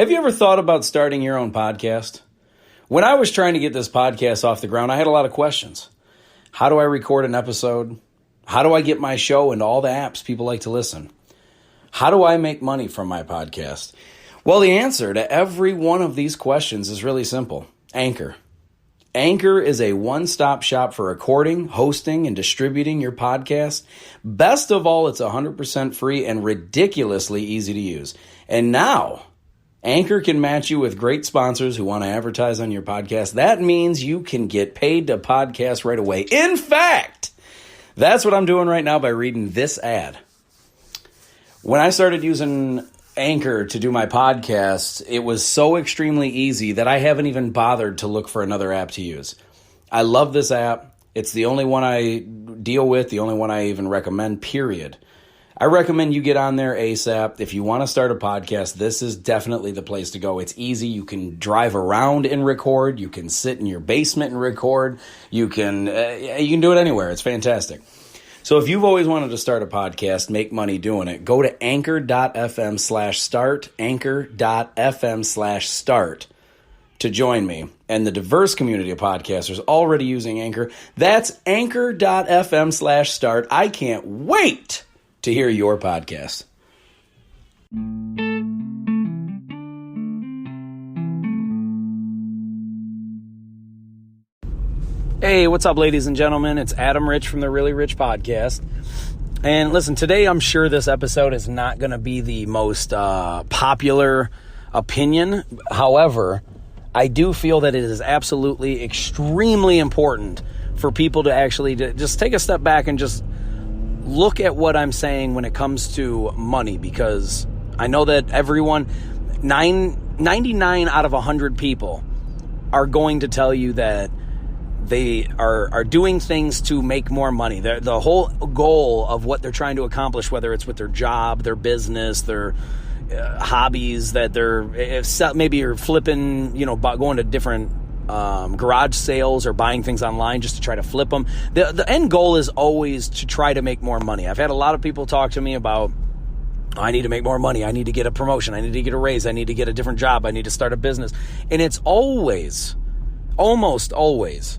Have you ever thought about starting your own podcast? When I was trying to get this podcast off the ground, I had a lot of questions. How do I record an episode? How do I get my show into all the apps people like to listen? How do I make money from my podcast? Well, the answer to every one of these questions is really simple. Anchor. Anchor is a one-stop shop for recording, hosting, and distributing your podcast. Best of all, it's 100% free and ridiculously easy to use. And now, Anchor can match you with great sponsors who want to advertise on your podcast. That means you can get paid to podcast right away. In fact, that's what I'm doing right now by reading this ad. When I started using Anchor to do my podcast, it was so extremely easy that I haven't even bothered to look for another app to use. I love this app. It's the only one I deal with, the only one I even recommend, period. I recommend you get on there ASAP. If you want to start a podcast, this is definitely the place to go. It's easy. You can drive around and record. You can sit in your basement and record. You can do it anywhere. It's fantastic. So if you've always wanted to start a podcast, make money doing it, go to anchor.fm/start, anchor.fm/start to join me and the diverse community of podcasters already using Anchor. That's anchor.fm/start. I can't wait to hear your podcast. Hey, what's up, ladies and gentlemen? It's Adam Rich from the Really Rich Podcast. And listen, today I'm sure this episode is not going to be the most popular opinion. However, I do feel that it is absolutely extremely important for people to actually just take a step back and just look at what I'm saying when it comes to money, because I know that 99 out of 100 people are going to tell you that they are doing things to make more money. The whole goal of what they're trying to accomplish, whether it's with their job, their business, their hobbies, that maybe you're flipping, going to different garage sales or buying things online just to try to flip them. The end goal is always to try to make more money. I've had a lot of people talk to me about, I need to make more money. I need to get a promotion. I need to get a raise. I need to get a different job. I need to start a business. And it's almost always,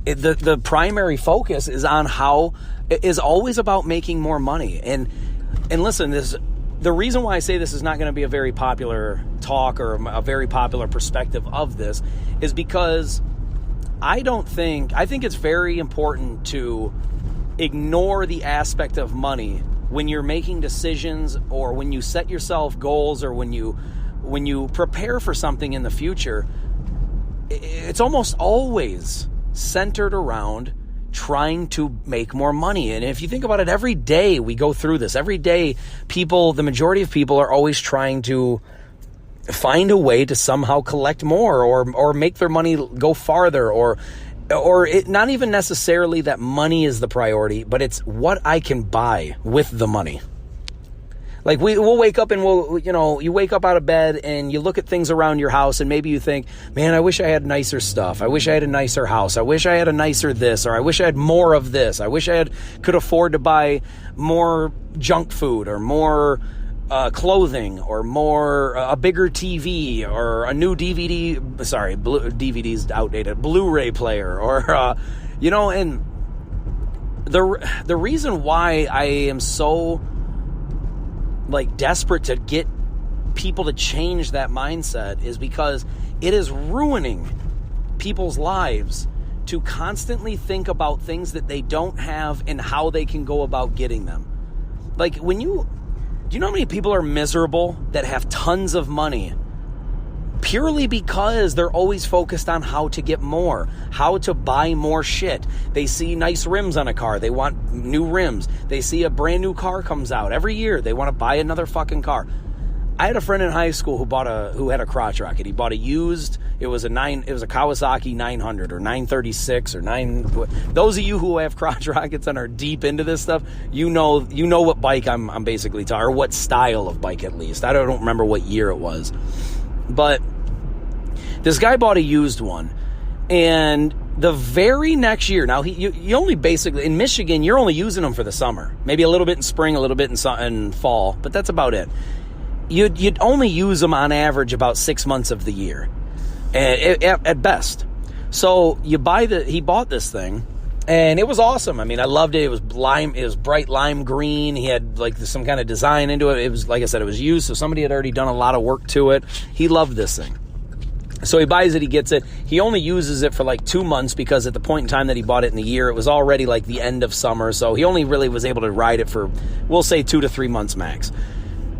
the primary focus is always about making more money. And listen, the reason why I say this is not going to be a very popular talk or a very popular perspective of this is because I think it's very important to ignore the aspect of money when you're making decisions or when you set yourself goals or when you prepare for something in the future. It's almost always centered around trying to make more money. And if you think about it, every day we go through this. Every day, the majority of people are always trying to find a way to somehow collect more or make their money go farther, or it, not even necessarily that money is the priority, but it's what I can buy with the money. Like we'll wake up and you wake up out of bed and you look at things around your house and maybe you think, man, I wish I had nicer stuff. I wish I had a nicer house. I wish I had a nicer this, or I wish I had more of this. I wish I could afford to buy more junk food or more clothing or a bigger TV or a new DVD. Sorry, DVD's outdated. Blu-ray player or, and the reason why I am so desperate to get people to change that mindset is because it is ruining people's lives to constantly think about things that they don't have and how they can go about getting them. Do you know how many people are miserable that have tons of money purely because they're always focused on how to get more, how to buy more shit? They see nice rims on a car. They want new rims. They see a brand new car comes out every year. They want to buy another fucking car. I had a friend in high school who had a crotch rocket. He bought it was a Kawasaki 900 or 936 or 9. Those of you who have crotch rockets and are deep into this stuff, you know what bike I'm basically talking, or what style of bike at least. I don't remember what year it was. But this guy bought a used one, and the very next year, now you only basically, in Michigan, you're only using them for the summer. Maybe a little bit in spring, a little bit in fall, but that's about it. you'd only use them on average about 6 months of the year, at best. So he bought this thing, and it was awesome. I mean, I loved it. It was bright lime green. He had like some kind of design into it. It was, like I said, it was used, so somebody had already done a lot of work to it. He loved this thing. So he buys it, he gets it. He only uses it for like 2 months because at the point in time that he bought it in the year, it was already like the end of summer. So he only really was able to ride it for, we'll say 2 to 3 months max.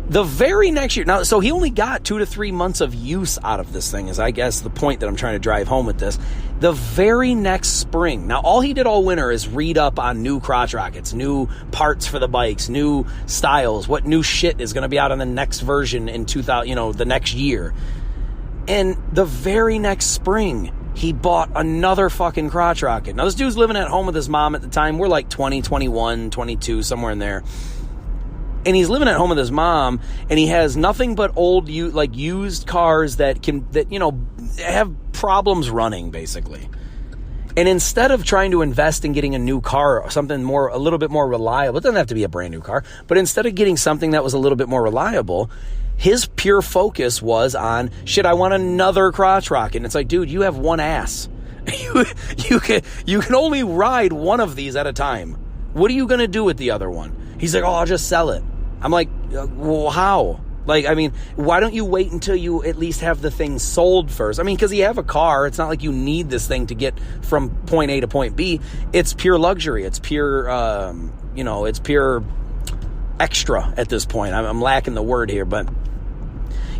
The very next year, now, so he only got 2 to 3 months of use out of this thing, is I guess the point that I'm trying to drive home with this. The very next spring, now all he did all winter is read up on new crotch rockets, new parts for the bikes, new styles, what new shit is going to be out on the next version in 2000, the next year. And the very next spring, he bought another fucking crotch rocket. Now, this dude's living at home with his mom at the time. We're like 20, 21, 22, somewhere in there. And he's living at home with his mom, and he has nothing but old, used cars that have problems running, basically. And instead of trying to invest in getting a new car, something a little bit more reliable, it doesn't have to be a brand new car, but instead of getting something that was a little bit more reliable, his pure focus was on, shit, I want another crotch rocket. And it's like, dude, you have one ass. You can only ride one of these at a time. What are you going to do with the other one? He's like, I'll just sell it. I'm like, well, how? Like, I mean, why don't you wait until you at least have the thing sold first? I mean, because you have a car. It's not like you need this thing to get from point A to point B. It's pure luxury. It's pure, it's pure extra at this point. I'm lacking the word here, but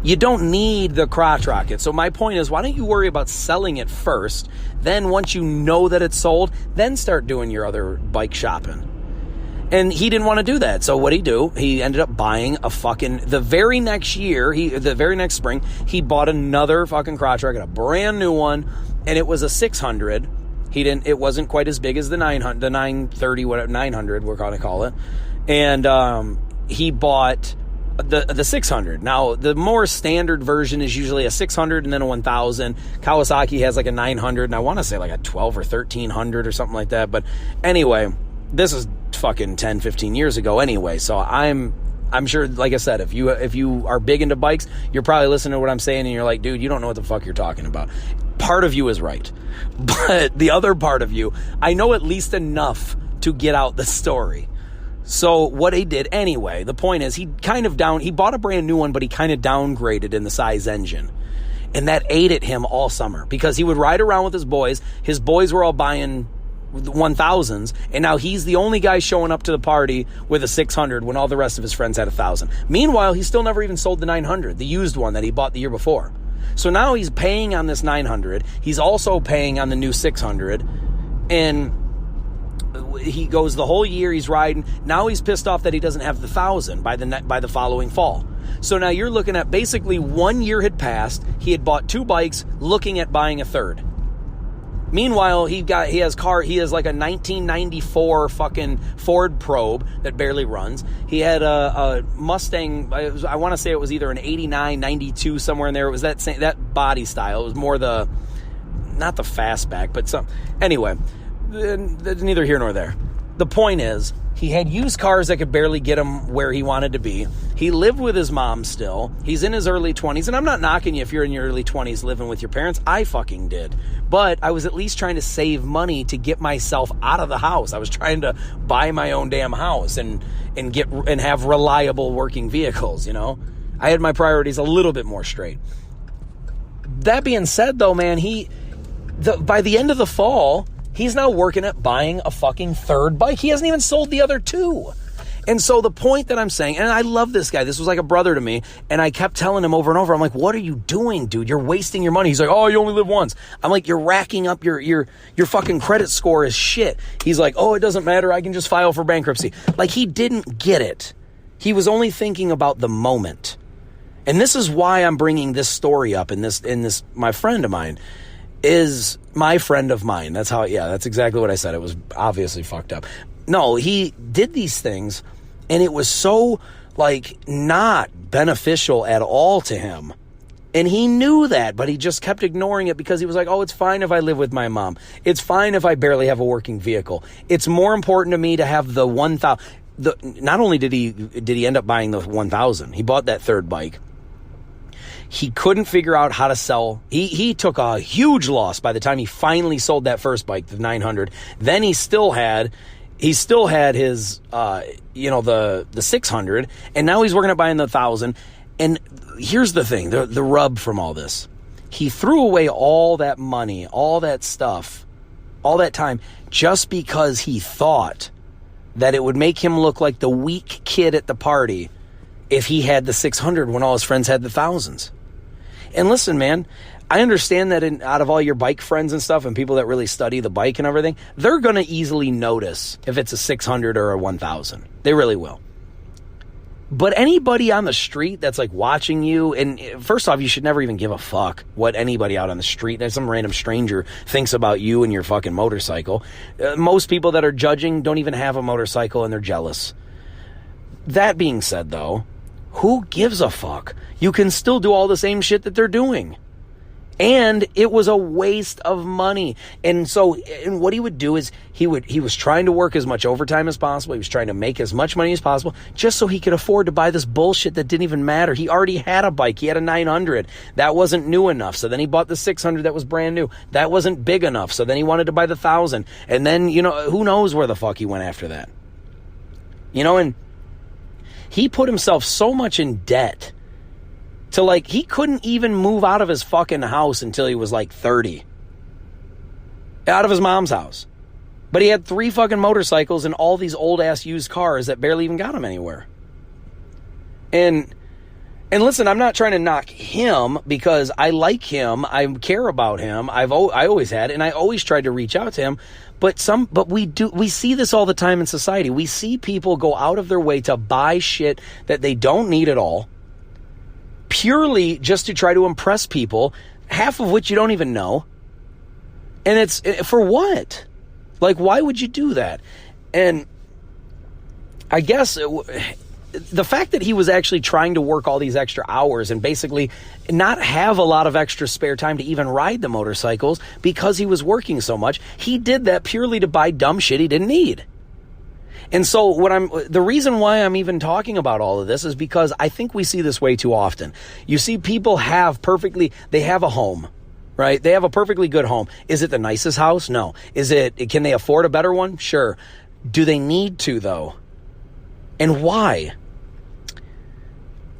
you don't need the crotch rocket. So my point is, why don't you worry about selling it first? Then once you know that it's sold, then start doing your other bike shopping. And he didn't want to do that. So what'd he do? He ended up buying the very next spring, he bought another fucking crotch rocket, a brand new one, and it was a 600. It wasn't quite as big as the 930, whatever, 900, we're going to call it. And he bought the 600. Now, the more standard version is usually a 600 and then a 1000. Kawasaki has like a 900, and I want to say like a 12 or 1300 or something like that. But anyway, this is fucking 10, 15 years ago anyway. So I'm sure, like I said, if you are big into bikes, you're probably listening to what I'm saying and you're like, dude, you don't know what the fuck you're talking about. Part of you is right. But the other part of you, I know at least enough to get out the story. So what he did anyway, the point is he bought a brand new one, but he kind of downgraded in the size engine. And that ate at him all summer because he would ride around with his boys. His boys were all buying 1000s, and now he's the only guy showing up to the party with a 600 when all the rest of his friends had 1000. Meanwhile, he still never even sold the 900, the used one that he bought the year before. So now he's paying on this 900. He's also paying on the new 600, and he goes the whole year he's riding. Now he's pissed off that he doesn't have the 1000 by the following fall. So now you're looking at basically 1 year had passed. He had bought 2 bikes, looking at buying a third. Meanwhile, he has like a 1994 fucking Ford Probe that barely runs. He had a Mustang. I want to say it was either an 89, 92, somewhere in there. It was that body style. It was more not the fastback, but some. Anyway, neither here nor there. The point is, he had used cars that could barely get him where he wanted to be. He lived with his mom still. He's in his early 20s. And I'm not knocking you if you're in your early 20s living with your parents. I fucking did. But I was at least trying to save money to get myself out of the house. I was trying to buy my own damn house and have reliable working vehicles, I had my priorities a little bit more straight. That being said, though, man, by the end of the fall, he's now working at buying a fucking third bike. He hasn't even sold the other 2. And so the point that I'm saying, and I love this guy. This was like a brother to me. And I kept telling him over and over, I'm like, what are you doing, dude? You're wasting your money. He's like, oh, you only live once. I'm like, you're racking up your fucking credit score is shit. He's like, oh, it doesn't matter. I can just file for bankruptcy. Like, he didn't get it. He was only thinking about the moment. And this is why I'm bringing this story up in this, my friend of mine is my friend of mine. That's exactly what I said. It was obviously fucked up. No, he did these things, and it was so, not beneficial at all to him. And he knew that, but he just kept ignoring it because he was like, oh, it's fine if I live with my mom. It's fine if I barely have a working vehicle. It's more important to me to have the 1000. not only did he end up buying the 1000, he bought that third bike. He couldn't figure out how to sell. He took a huge loss by the time he finally sold that first bike, the 900. Then he still had his, the 600, and now he's working at buying the 1000. And here's the thing, the rub from all this. He threw away all that money, all that stuff, all that time, just because he thought that it would make him look like the weak kid at the party if he had the 600 when all his friends had the 1000s. And listen, man, I understand that out of all your bike friends and stuff and people that really study the bike and everything, they're going to easily notice if it's a 600 or a 1000. They really will. But anybody on the street that's like watching you, and first off, you should never even give a fuck what anybody out on the street, that some random stranger thinks about you and your fucking motorcycle. Most people that are judging don't even have a motorcycle and they're jealous. That being said, though, who gives a fuck? You can still do all the same shit that they're doing. And it was a waste of money. And what he would do is he was trying to work as much overtime as possible. He was trying to make as much money as possible just so he could afford to buy this bullshit that didn't even matter. He already had a bike. He had a 900. That wasn't new enough. So then he bought the 600 that was brand new. That wasn't big enough. So then he wanted to buy the 1000. And then, who knows where the fuck he went after that. And he put himself so much in debt to he couldn't even move out of his fucking house until he was 30. Out of his mom's house. But he had 3 fucking motorcycles and all these old ass used cars that barely even got him anywhere. And listen, I'm not trying to knock him because I like him. I care about him. I always had, and I always tried to reach out to him. But we see this all the time in society. We see people go out of their way to buy shit that they don't need at all, purely just to try to impress people, half of which you don't even know. And it's for what? Why would you do that? And I guess the fact that he was actually trying to work all these extra hours and basically not have a lot of extra spare time to even ride the motorcycles because he was working so much, he did that purely to buy dumb shit he didn't need. And so the reason why I'm even talking about all of this is because I think we see this way too often. You see people they have a home, right? They have a perfectly good home. Is it the nicest house? No. Can they afford a better one? Sure. Do they need to though? And why?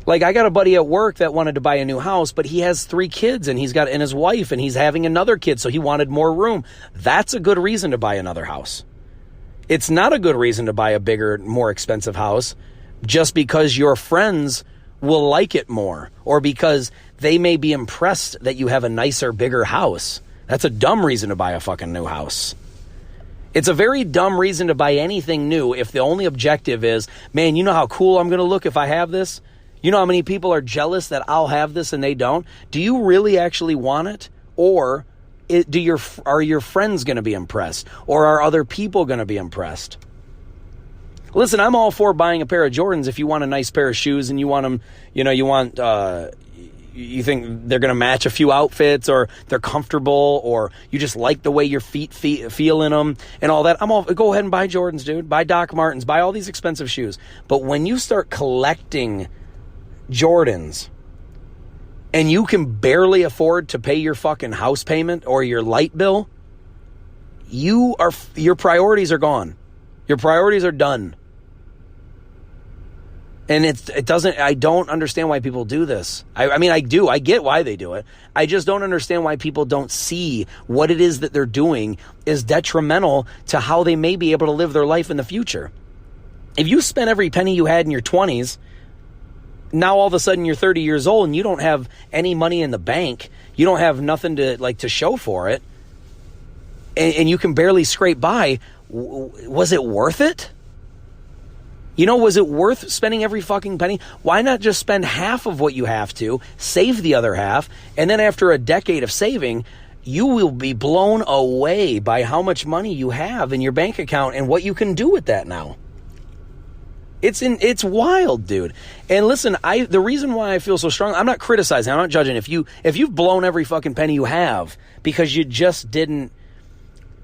I got a buddy at work that wanted to buy a new house, but he has 3 kids and and his wife, and he's having another kid. So he wanted more room. That's a good reason to buy another house. It's not a good reason to buy a bigger, more expensive house just because your friends will like it more or because they may be impressed that you have a nicer, bigger house. That's a dumb reason to buy a fucking new house. It's a very dumb reason to buy anything new if the only objective is, man, you know how cool I'm going to look if I have this? You know how many people are jealous that I'll have this and they don't? Do you really actually want it? Or are your friends going to be impressed? Or are other people going to be impressed? Listen, I'm all for buying a pair of Jordans if you want a nice pair of shoes and you want them, you think they're going to match a few outfits or they're comfortable or you just like the way your feet feel in them and all that. Go ahead and buy Jordans, dude. Buy Doc Martens. Buy all these expensive shoes. But when you start collecting Jordans and you can barely afford to pay your fucking house payment or your light bill, your priorities are gone. Your priorities are done. And I don't understand why people do this. I mean, I do. I get why they do it. I just don't understand why people don't see what it is that they're doing is detrimental to how they may be able to live their life in the future. If you spent every penny you had in your 20s, now all of a sudden you're 30 years old and you don't have any money in the bank. You don't have nothing to show for it. And you can barely scrape by. Was it worth it? Was it worth spending every fucking penny? Why not just spend half of what you have to, save the other half, and then after a decade of saving, you will be blown away by how much money you have in your bank account and what you can do with that now. It's wild, dude. And listen, the reason why I feel so strong, I'm not criticizing, I'm not judging. If you've blown every fucking penny you have because you just didn't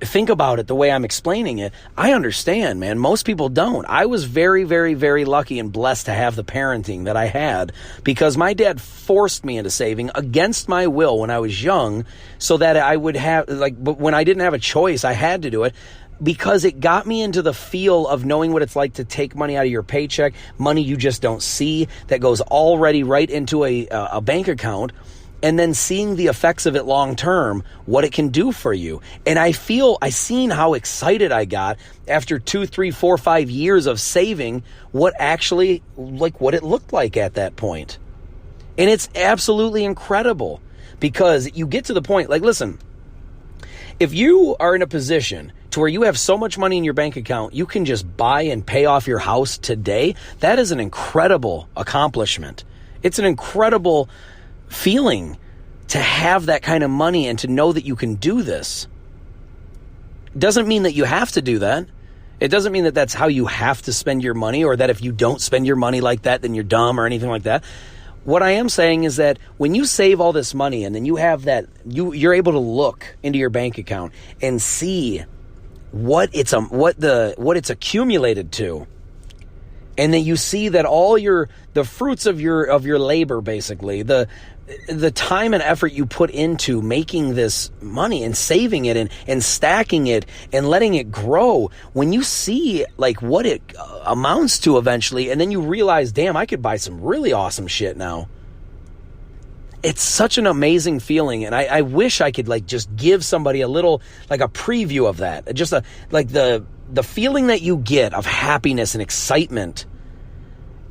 think about it the way I'm explaining it, I understand, man. Most people don't. I was very, very, very lucky and blessed to have the parenting that I had, because my dad forced me into saving against my will when I was young, so that I would have, but when I didn't have a choice, I had to do it, because it got me into the feel of knowing what it's like to take money out of your paycheck, money you just don't see, that goes already right into a bank account, and then seeing the effects of it long term, what it can do for you. And I seen how excited I got after 2, 3, 4, 5 years of saving, what it looked like at that point. And it's absolutely incredible, because you get to the point, listen, if you are in a position to where you have so much money in your bank account, you can just buy and pay off your house today, that is an incredible accomplishment. It's an incredible feeling to have that kind of money and to know that you can do this. Doesn't mean that you have to do that. It doesn't mean that that's how you have to spend your money, or that if you don't spend your money like that, then you're dumb or anything like that. What I am saying is that when you save all this money and then you have that, you're able to look into your bank account and see what it's accumulated to. And then you see that all the fruits of your labor, basically, the time and effort you put into making this money and saving it and stacking it and letting it grow, when you see what it amounts to eventually, and then you realize, damn, I could buy some really awesome shit now. It's such an amazing feeling, and I wish I could just give somebody a little, a preview of that. Just the feeling that you get of happiness and excitement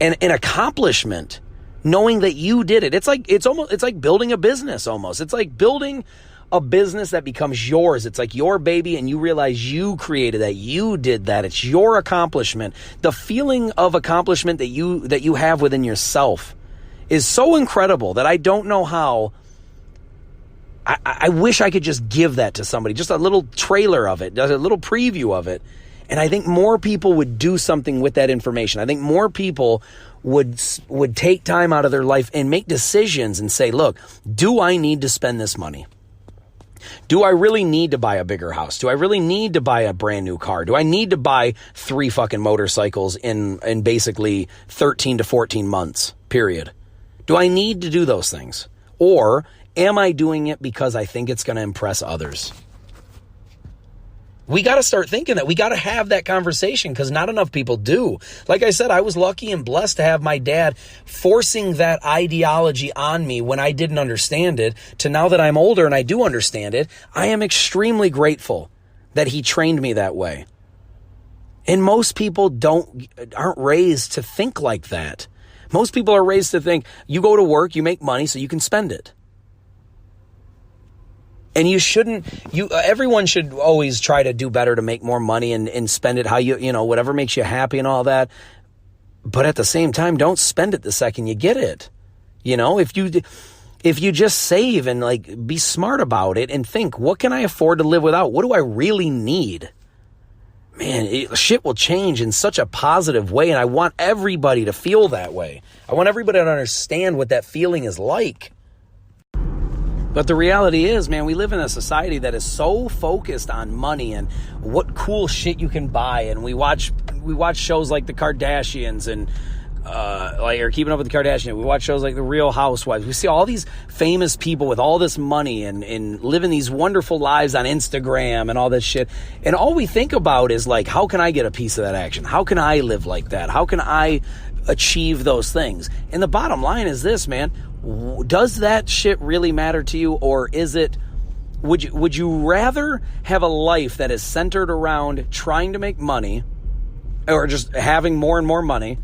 and accomplishment, knowing that you did it. It's like building a business almost. It's like building a business that becomes yours. It's like your baby, and you realize you created that, you did that. It's your accomplishment. The feeling of accomplishment that you have within yourself is so incredible that I don't know how. I wish I could just give that to somebody, just a little trailer of it, a little preview of it. And I think more people would do something with that information. I think more people would take time out of their life and make decisions and say, look, do I need to spend this money? Do I really need to buy a bigger house? Do I really need to buy a brand new car? Do I need to buy 3 fucking motorcycles in basically 13 to 14 months, period? Do I need to do those things? Or am I doing it because I think it's going to impress others? We got to start thinking that. We got to have that conversation, because not enough people do. Like I said, I was lucky and blessed to have my dad forcing that ideology on me when I didn't understand it, to now that I'm older and I do understand it. I am extremely grateful that he trained me that way. And most people aren't raised to think like that. Most people are raised to think, you go to work, you make money so you can spend it. And everyone should always try to do better to make more money and spend it how whatever makes you happy and all that. But at the same time, don't spend it the second you get it. If you just save and be smart about it and think, what can I afford to live without? What do I really need? Man, shit will change in such a positive way. And I want everybody to feel that way. I want everybody to understand what that feeling is like. But the reality is, man, we live in a society that is so focused on money and what cool shit you can buy. And we watch shows like the Kardashians and or Keeping Up with the Kardashians. We watch shows like The Real Housewives. We see all these famous people with all this money and living these wonderful lives on Instagram and all this shit. And all we think about is how can I get a piece of that action? How can I live like that? How can I achieve those things? And the bottom line is this, man. Does that shit really matter to you, or is it? Would you rather have a life that is centered around trying to make money, or just having more and more money,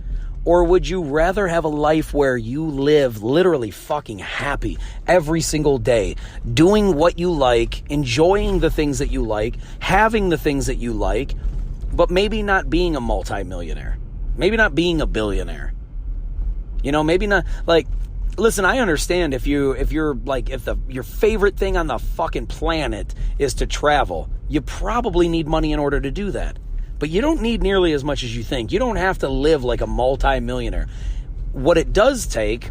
or would you rather have a life where you live literally fucking happy every single day, doing what you like, enjoying the things that you like, having the things that you like, but maybe not being a multimillionaire, maybe not being a billionaire, maybe not Listen, I understand if your favorite thing on the fucking planet is to travel, you probably need money in order to do that. But you don't need nearly as much as you think. You don't have to live like a multi-millionaire. What it does take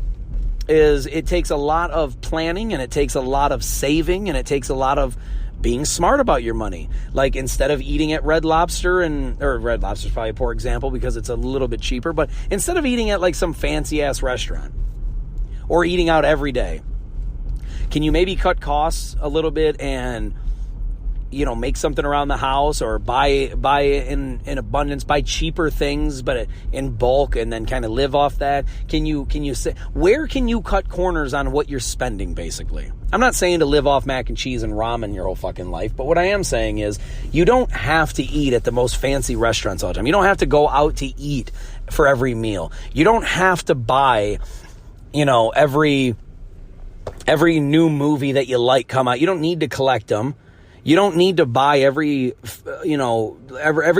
is it takes a lot of planning, and it takes a lot of saving, and it takes a lot of being smart about your money. Like, instead of eating at Red Lobster, or Red Lobster's probably a poor example because it's a little bit cheaper, but instead of eating at like some fancy ass restaurant or eating out every day, can you maybe cut costs a little bit and, you know, make something around the house, or buy in abundance, buy cheaper things, but in bulk, and then kind of live off that? Can you say, where can you cut corners on what you're spending, basically? I'm not saying to live off mac and cheese and ramen your whole fucking life, but what I am saying is you don't have to eat at the most fancy restaurants all the time. You don't have to go out to eat for every meal. You don't have to buy, you know, every new movie that you like come out. You don't need to collect them. You don't need to buy every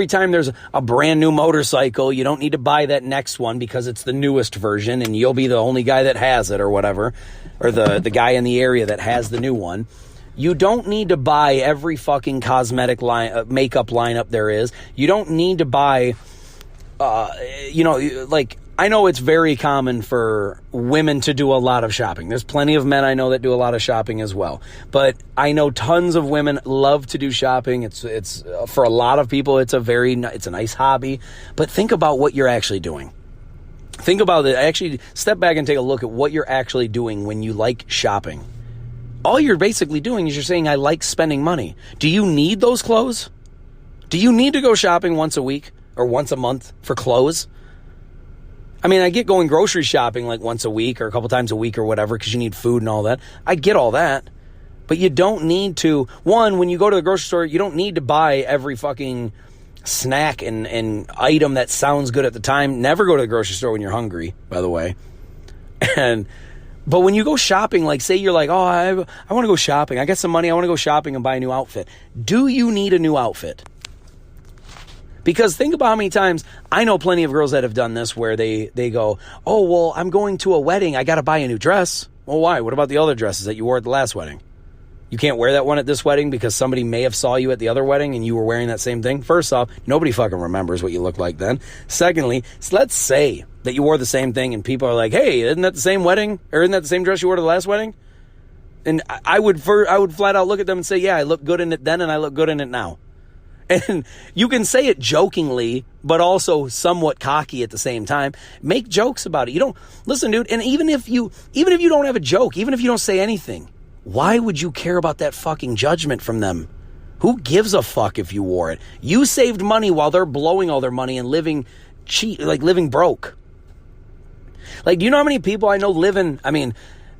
time there's a brand new motorcycle. You don't need to buy that next one because it's the newest version and you'll be the only guy that has it or whatever, or the guy in the area that has the new one. You don't need to buy every fucking cosmetic makeup lineup there is. You don't need to buy, I know it's very common for women to do a lot of shopping. There's plenty of men I know that do a lot of shopping as well. But I know tons of women love to do shopping. It's for a lot of people, it's a nice hobby. But think about what you're actually doing. Think about it. Actually, step back and take a look at what you're actually doing when you like shopping. All you're basically doing is you're saying, I like spending money. Do you need those clothes? Do you need to go shopping once a week or once a month for clothes? I mean, I get going grocery shopping like once a week or a couple times a week or whatever because you need food and all that. I get all that. But you don't need to, when you go to the grocery store, you don't need to buy every fucking snack and item that sounds good at the time. Never go to the grocery store when you're hungry, by the way. But when you go shopping, like say you're like, oh, I want to go shopping. I got some money. I want to go shopping and buy a new outfit. Do you need a new outfit? Because think about how many times, I know plenty of girls that have done this where they go, oh, well, I'm going to a wedding. I got to buy a new dress. Well, why? What about the other dresses that you wore at the last wedding? You can't wear that one at this wedding because somebody may have saw you at the other wedding and you were wearing that same thing. First off, nobody fucking remembers what you look like then. Secondly, let's say that you wore the same thing and people are like, hey, isn't that the same wedding? Or isn't that the same dress you wore to the last wedding? And I would flat out look at them and say, yeah, I look good in it then and I look good in it now. And you can say it jokingly, but also somewhat cocky at the same time. Make jokes about it. You don't listen, dude. And even if you don't have a joke, even if you don't say anything, why would you care about that fucking judgment from them? Who gives a fuck if you wore it? You saved money while they're blowing all their money and living cheap, like living broke. Like, do you know how many people I know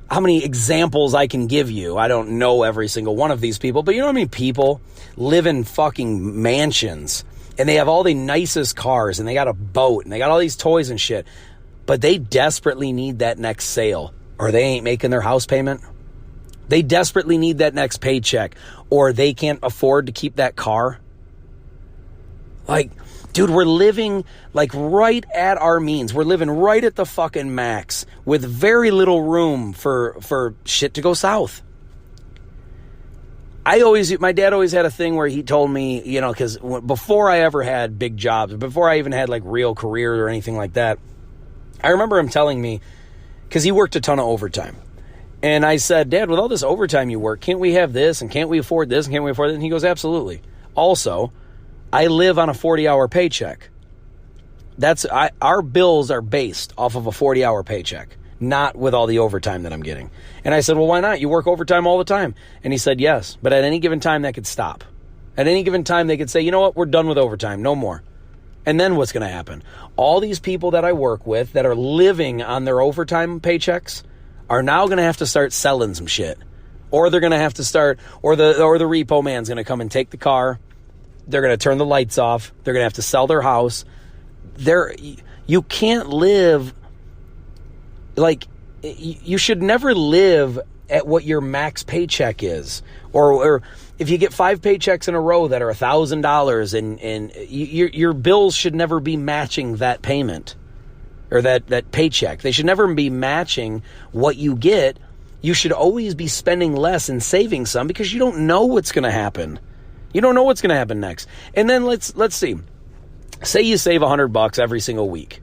how many examples I can give you? I don't know every single one of these people, but you know how many people live in fucking mansions and they have all the nicest cars and they got a boat and they got all these toys and shit, but they desperately need that next sale or they ain't making their house payment. They desperately need that next paycheck or they can't afford to keep that car. Like, dude, we're living like right at our means. We're living right at the fucking max with very little room for shit to go south. My dad always had a thing where he told me, you know, because before I ever had big jobs, before I even had like real career or anything like that, I remember him telling me, because he worked a ton of overtime. And I said, Dad, with all this overtime you work, can't we have this and can't we afford this and can't we afford that? And he goes, absolutely. Also, I live on a 40-hour paycheck. Our bills are based off of a 40-hour paycheck, not with all the overtime that I'm getting. And I said, well, why not? You work overtime all the time. And he said, yes, but at any given time that could stop. At any given time they could say, you know what, we're done with overtime, no more. And then what's going to happen? All these people that I work with that are living on their overtime paychecks are now going to have to start selling some shit. Or they're going to have to start, or the repo man's going to come and take the car. They're going to turn the lights off. They're going to have to sell their house. You can't live, like, you should never live at what your max paycheck is. Or if you get 5 paychecks in a row that are $1,000 and your bills should never be matching that payment or that paycheck. They should never be matching what you get. You should always be spending less and saving some because you don't know what's going to happen. You don't know what's going to happen next. And then let's see. Say you save $100 every single week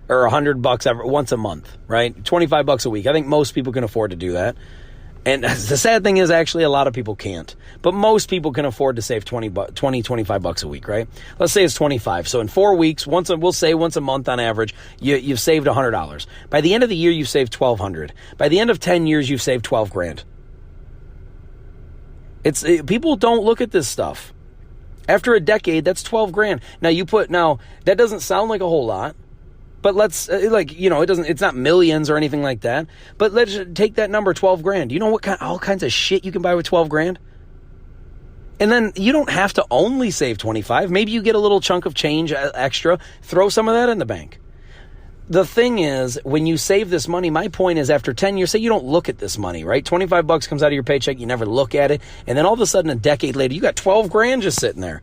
or $100 once a month, right? $25 a week. I think most people can afford to do that. And the sad thing is, actually, a lot of people can't. But most people can afford to save 25 bucks a week, right? Let's say it's 25. So in 4 weeks, we'll say once a month on average, you've saved $100. By the end of the year, you've saved $1,200. By the end of 10 years, you've saved $12,000. People don't look at this stuff. After a decade, that's $12,000. Now that doesn't sound like a whole lot. But let's, it's not millions or anything like that. But let's take that number, $12,000. You know all kinds of shit you can buy with $12,000? And then you don't have to only save 25. Maybe you get a little chunk of change extra. Throw some of that in the bank. The thing is, when you save this money, my point is after 10 years, say you don't look at this money, right? 25 bucks comes out of your paycheck. You never look at it. And then all of a sudden, a decade later, you got $12,000 just sitting there.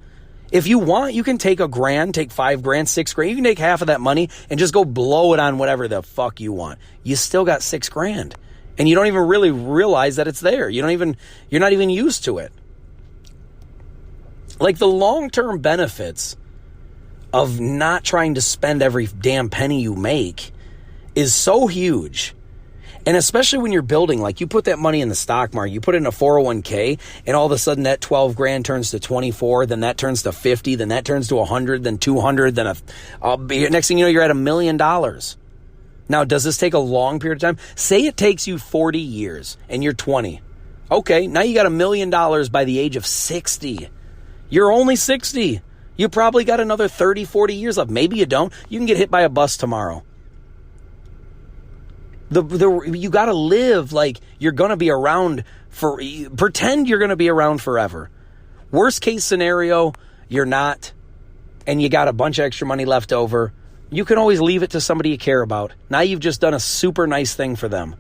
If you want, you can take $1,000, take $5,000, $6,000. You can take half of that money and just go blow it on whatever the fuck you want. You still got $6,000, and you don't even really realize that it's there. You're not even used to it. Like the long-term benefits of not trying to spend every damn penny you make is so huge. And especially when you're building, like you put that money in the stock market, you put it in a 401k, and all of a sudden that $12,000 turns to 24, then that turns to 50, then that turns to 100, then 200, then next thing you know, you're at $1 million. Now, does this take a long period of time? Say it takes you 40 years and you're 20. Okay, now you got $1 million by the age of 60. You're only 60. You probably got another 30, 40 years left. Maybe you don't. You can get hit by a bus tomorrow. You got to live like you're going to be around pretend you're going to be around forever. Worst case scenario, you're not, and you got a bunch of extra money left over. You can always leave it to somebody you care about. Now you've just done a super nice thing for them.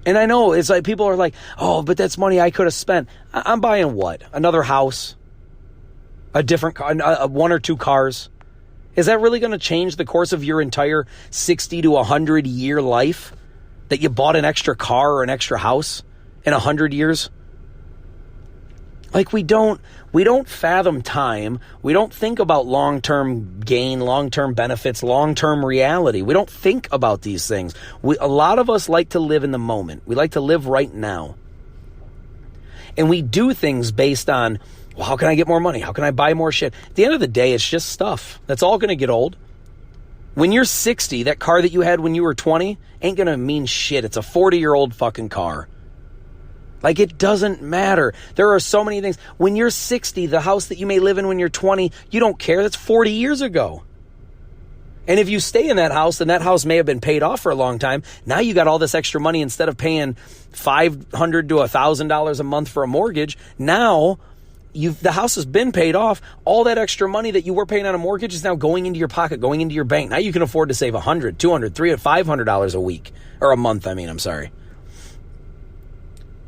And I know it's like people are like, oh, but that's money I could have spent. I'm buying what? Another house? A different car? One or two cars? Is that really going to change the course of your entire 60 to 100 year life? That you bought an extra car or an extra house in 100 years? Like we don't fathom time. We don't think about long-term gain, long-term benefits, long-term reality. We don't think about these things. A lot of us like to live in the moment. We like to live right now. And we do things based on, well, how can I get more money? How can I buy more shit? At the end of the day, it's just stuff. That's all going to get old. When you're 60, that car that you had when you were 20 ain't going to mean shit. It's a 40-year-old fucking car. Like, it doesn't matter. There are so many things. When you're 60, the house that you may live in when you're 20, you don't care. That's 40 years ago. And if you stay in that house, then that house may have been paid off for a long time. Now you got all this extra money. Instead of paying $500 to $1,000 a month for a mortgage, now the house has been paid off. All that extra money that you were paying on a mortgage is now going into your pocket, going into your bank. Now you can afford to save $100, $200, $300, $500 a week or a month. I'm sorry.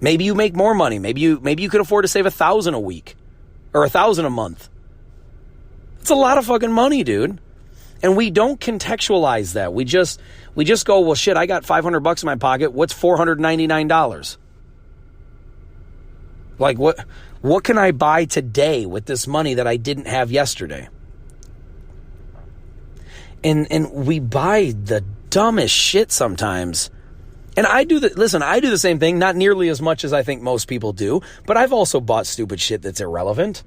Maybe you make more money. Maybe you could afford to save $1,000 a week or $1,000 a month. It's a lot of fucking money, dude. And we don't contextualize that. We just go, well, shit, I got $500 in my pocket. What's $499? Like, what can I buy today with this money that I didn't have yesterday? And we buy the dumbest shit sometimes. And I do the same thing, not nearly as much as I think most people do, but I've also bought stupid shit that's irrelevant.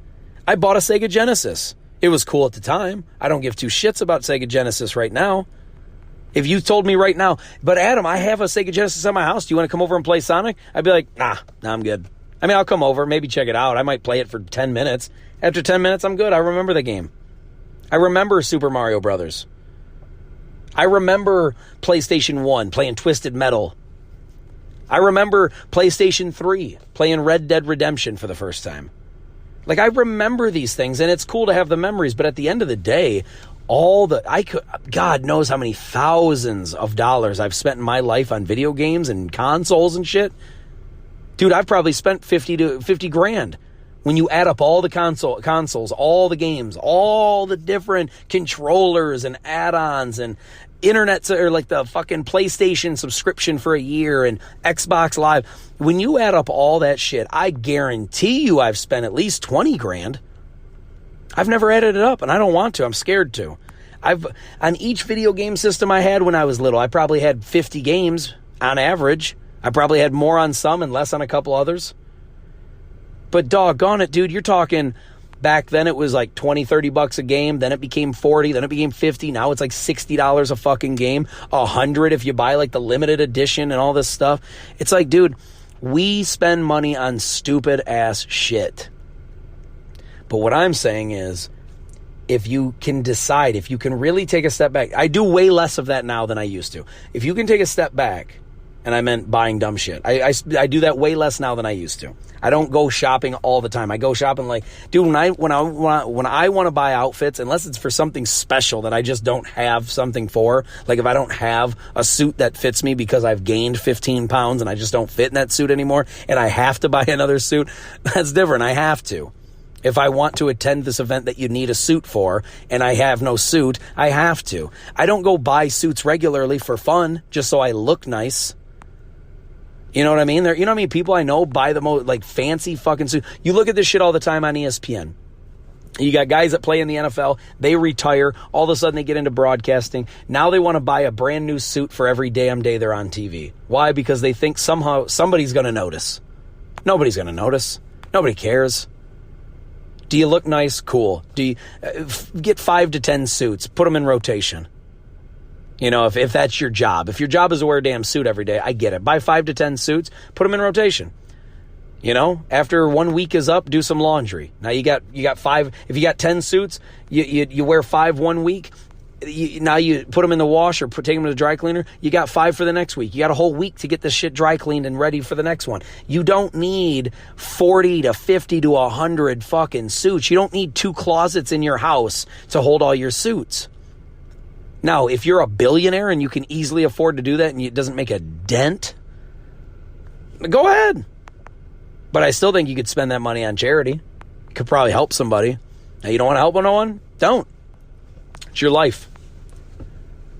I bought a Sega Genesis. It was cool at the time. I don't give two shits about Sega Genesis right now. If you told me right now, but Adam, I have a Sega Genesis at my house. Do you want to come over and play Sonic? I'd be like, nah, I'm good. I mean, I'll come over, maybe check it out. I might play it for 10 minutes. After 10 minutes, I'm good. I remember the game. I remember Super Mario Brothers. I remember PlayStation 1 playing Twisted Metal. I remember PlayStation 3 playing Red Dead Redemption for the first time. Like, I remember these things, and it's cool to have the memories, but at the end of the day, God knows how many thousands of dollars I've spent in my life on video games and consoles and shit. Dude, I've probably spent $50 grand when you add up all the consoles, all the games, all the different controllers and add-ons and internet, or like the fucking PlayStation subscription for a year and Xbox Live. When you add up all that shit, I guarantee you I've spent at least 20 grand. I've never added it up, and I don't want to. I'm scared to. On each video game system I had when I was little, I probably had 50 games on average. I probably had more on some and less on a couple others. But doggone it, dude, you're talking back then it was like 20, 30 bucks a game. Then it became 40. Then it became 50. Now it's like $60 a fucking game. 100 if you buy like the limited edition and all this stuff. It's like, dude, we spend money on stupid ass shit. But what I'm saying is, if you can decide, if you can really take a step back, I do way less of that now than I used to. If you can take a step back, and I meant buying dumb shit. I do that way less now than I used to. I don't go shopping all the time. I go shopping like, dude, when I want to buy outfits, unless it's for something special that I just don't have something for, like if I don't have a suit that fits me because I've gained 15 pounds and I just don't fit in that suit anymore, and I have to buy another suit, that's different. I have to. If I want to attend this event that you need a suit for and I have no suit, I have to. I don't go buy suits regularly for fun just so I look nice. You know what I mean? You know how many people I know buy the most like fancy fucking suit? You look at this shit all the time on ESPN. You got guys that play in the NFL, they retire, all of a sudden they get into broadcasting. Now they want to buy a brand new suit for every damn day they're on TV. Why? Because they think somehow somebody's going to notice. Nobody's going to notice. Nobody cares. Do you look nice? Cool. Do you get 5 to 10 suits, put them in rotation. You know, if that's your job. If your job is to wear a damn suit every day, I get it. Buy 5 to 10 suits, put them in rotation. You know, after 1 week is up, do some laundry. Now you got 5. If you got 10 suits, you wear 5 1 week. Now you put them in the wash or take them to the dry cleaner. You got 5 for the next week. You got a whole week to get this shit dry cleaned and ready for the next one. You don't need 40 to 50 to 100 fucking suits. You don't need 2 closets in your house to hold all your suits. Now, if you're a billionaire and you can easily afford to do that and it doesn't make a dent, go ahead. But I still think you could spend that money on charity. You could probably help somebody. Now, you don't want to help no one? Don't. It's your life.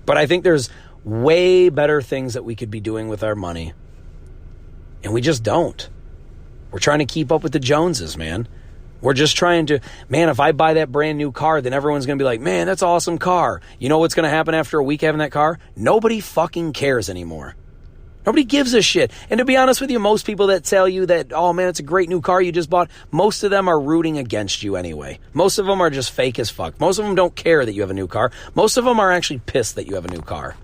But I think there's way better things that we could be doing with our money. And we just don't. We're trying to keep up with the Joneses, man. We're just trying to, man, if I buy that brand new car, then everyone's going to be like, man, that's an awesome car. You know what's going to happen after a week having that car? Nobody fucking cares anymore. Nobody gives a shit. And to be honest with you, most people that tell you that, oh man, it's a great new car you just bought, most of them are rooting against you anyway. Most of them are just fake as fuck. Most of them don't care that you have a new car. Most of them are actually pissed that you have a new car.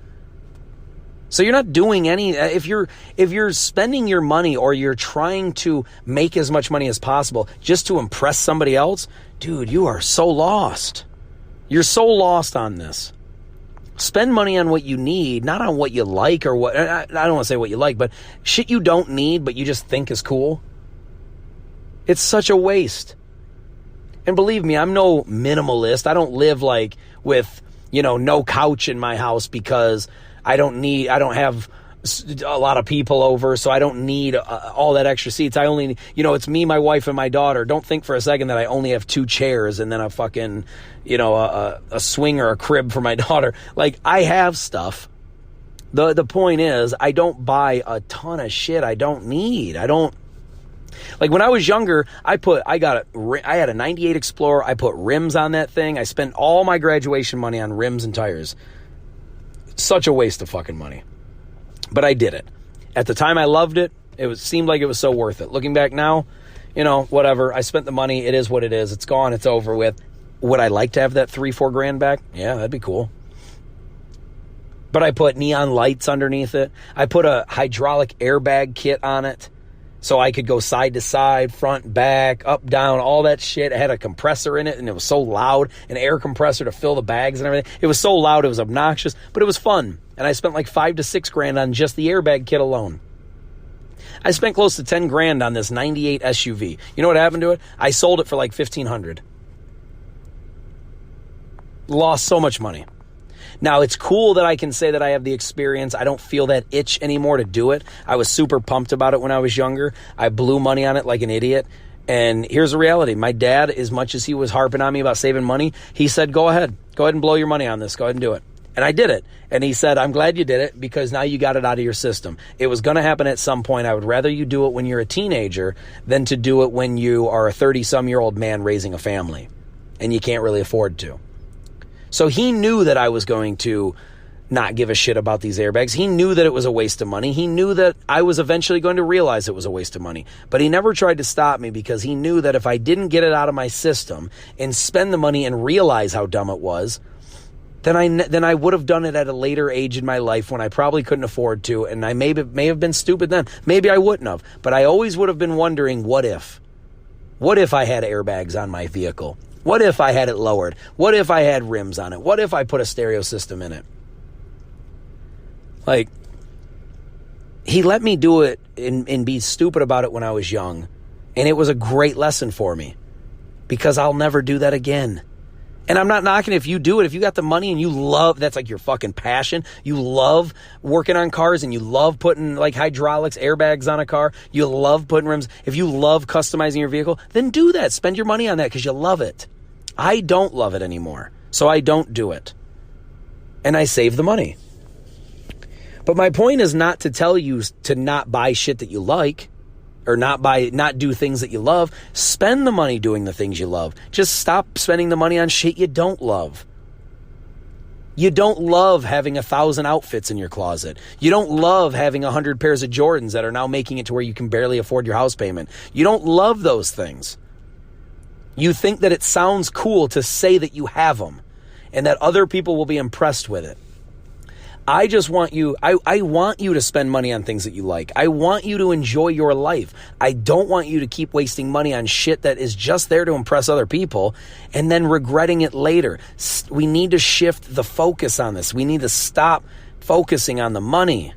So you're not doing any, if you're spending your money or you're trying to make as much money as possible just to impress somebody else, dude, you are so lost. You're so lost on this. Spend money on what you need, not on what you like or what, I don't want to say what you like, but shit you don't need but you just think is cool. It's such a waste. And believe me, I'm no minimalist. I don't live like with, no couch in my house because I don't have a lot of people over, so I don't need all that extra seats. I only, it's me, my wife, and my daughter. Don't think for a second that I only have 2 chairs and then a fucking, a swing or a crib for my daughter. Like, I have stuff. The point is, I don't buy a ton of shit I don't need. Like when I was younger, I had a 98 Explorer. I put rims on that thing. I spent all my graduation money on rims and tires. Such a waste of fucking money. But I did it. At the time I loved it. Seemed like it was so worth it. Looking back now, whatever. I spent the money. It is what it is. It's gone. It's over with. Would I like to have that $3-4 grand back? Yeah, that'd be cool. But I put neon lights underneath it. I put a hydraulic airbag kit on it so I could go side to side, front, back, up, down, all that shit. It had a compressor in it, and it was so loud, an air compressor to fill the bags and everything. It was so loud, it was obnoxious, but it was fun. And I spent like $5 to $6 grand on just the airbag kit alone. I spent close to 10 grand on this 98 SUV. You know what happened to it? I sold it for like $1,500. Lost so much money. Now, it's cool that I can say that I have the experience. I don't feel that itch anymore to do it. I was super pumped about it when I was younger. I blew money on it like an idiot. And here's the reality. My dad, as much as he was harping on me about saving money, he said, go ahead and blow your money on this. Go ahead and do it. And I did it. And he said, I'm glad you did it because now you got it out of your system. It was going to happen at some point. I would rather you do it when you're a teenager than to do it when you are a 30-some-year-old man raising a family and you can't really afford to. So he knew that I was going to not give a shit about these airbags. He knew that it was a waste of money. He knew that I was eventually going to realize it was a waste of money. But he never tried to stop me because he knew that if I didn't get it out of my system and spend the money and realize how dumb it was, then I would have done it at a later age in my life when I probably couldn't afford to, and I may have been stupid then. Maybe I wouldn't have. But I always would have been wondering, what if? What if I had airbags on my vehicle? What if I had it lowered? What if I had rims on it? What if I put a stereo system in it? Like, he let me do it and be stupid about it when I was young. And it was a great lesson for me because I'll never do that again. And I'm not knocking if you do it. If you got the money and you love, that's like your fucking passion. You love working on cars and you love putting like hydraulics, airbags on a car. You love putting rims. If you love customizing your vehicle, then do that. Spend your money on that because you love it. I don't love it anymore, so I don't do it. And I save the money. But my point is not to tell you to not buy shit that you like. Or not do things that you love. Spend the money doing the things you love. Just stop spending the money on shit you don't love. You don't love having 1,000 outfits in your closet. You don't love having 100 pairs of Jordans that are now making it to where you can barely afford your house payment. You don't love those things. You think that it sounds cool to say that you have them and that other people will be impressed with it. I just want you, I want you to spend money on things that you like. I want you to enjoy your life. I don't want you to keep wasting money on shit that is just there to impress other people and then regretting it later. We need to shift the focus on this. We need to stop focusing on the money.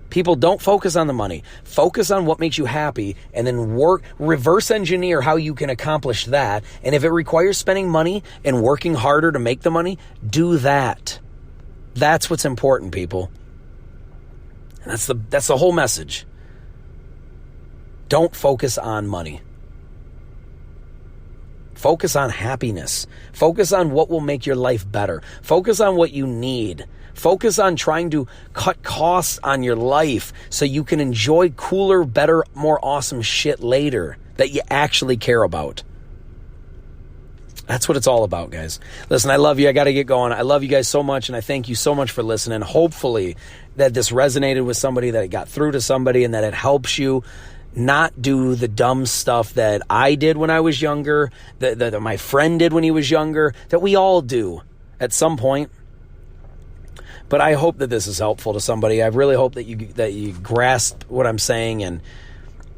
People, don't focus on the money. Focus on what makes you happy and then reverse engineer how you can accomplish that. And if it requires spending money and working harder to make the money, do that. That's what's important, people. That's the whole message. Don't focus on money. Focus on happiness. Focus on what will make your life better. Focus on what you need. Focus on trying to cut costs on your life so you can enjoy cooler, better, more awesome shit later that you actually care about. That's what it's all about, guys. Listen, I love you. I got to get going. I love you guys so much, and I thank you so much for listening. Hopefully that this resonated with somebody, that it got through to somebody, and that it helps you not do the dumb stuff that I did when I was younger, that my friend did when he was younger, that we all do at some point. But I hope that this is helpful to somebody. I really hope that you grasp what I'm saying, and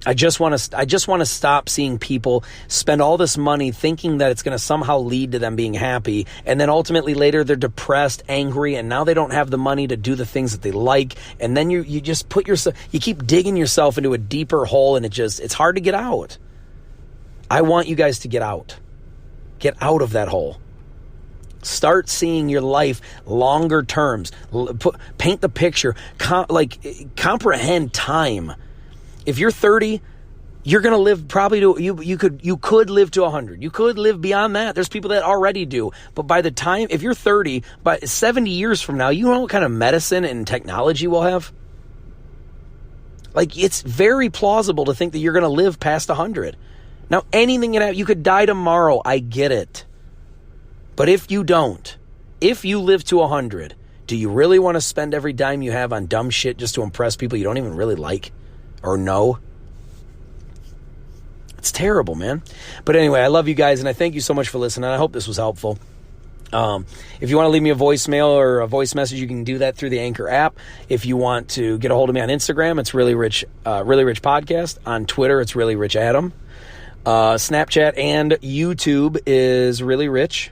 I just want to stop seeing people spend all this money thinking that it's going to somehow lead to them being happy, and then ultimately later they're depressed, angry, and now they don't have the money to do the things that they like, and then you just you keep digging yourself into a deeper hole, and it's hard to get out. I want you guys to get out of that hole. Start seeing your life longer terms. Paint the picture. Comprehend time. If you're 30, you're going to live probably to, you could live to 100. You could live beyond that. There's people that already do. But by the time, if you're 30, by 70 years from now, you know what kind of medicine and technology we'll have? Like, it's very plausible to think that you're going to live past 100. Now, anything can happen. You could die tomorrow. I get it. But if you don't, if you live to 100, do you really want to spend every dime you have on dumb shit just to impress people you don't even really like? Or no? It's terrible, man. But anyway, I love you guys, and I thank you so much for listening. I hope this was helpful. If you want to leave me a voicemail or a voice message, you can do that through the Anchor app. If you want to get a hold of me on Instagram, it's Really Rich Podcast. On Twitter, it's Really Rich Adam. Snapchat and YouTube is Really Rich.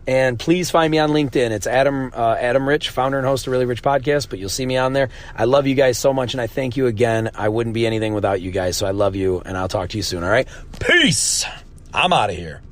And please find me on LinkedIn. It's Adam Rich, founder and host of Really Rich Podcast, but you'll see me on there. I love you guys so much, and I thank you again. I wouldn't be anything without you guys, so I love you, and I'll talk to you soon, all right? Peace! I'm out of here.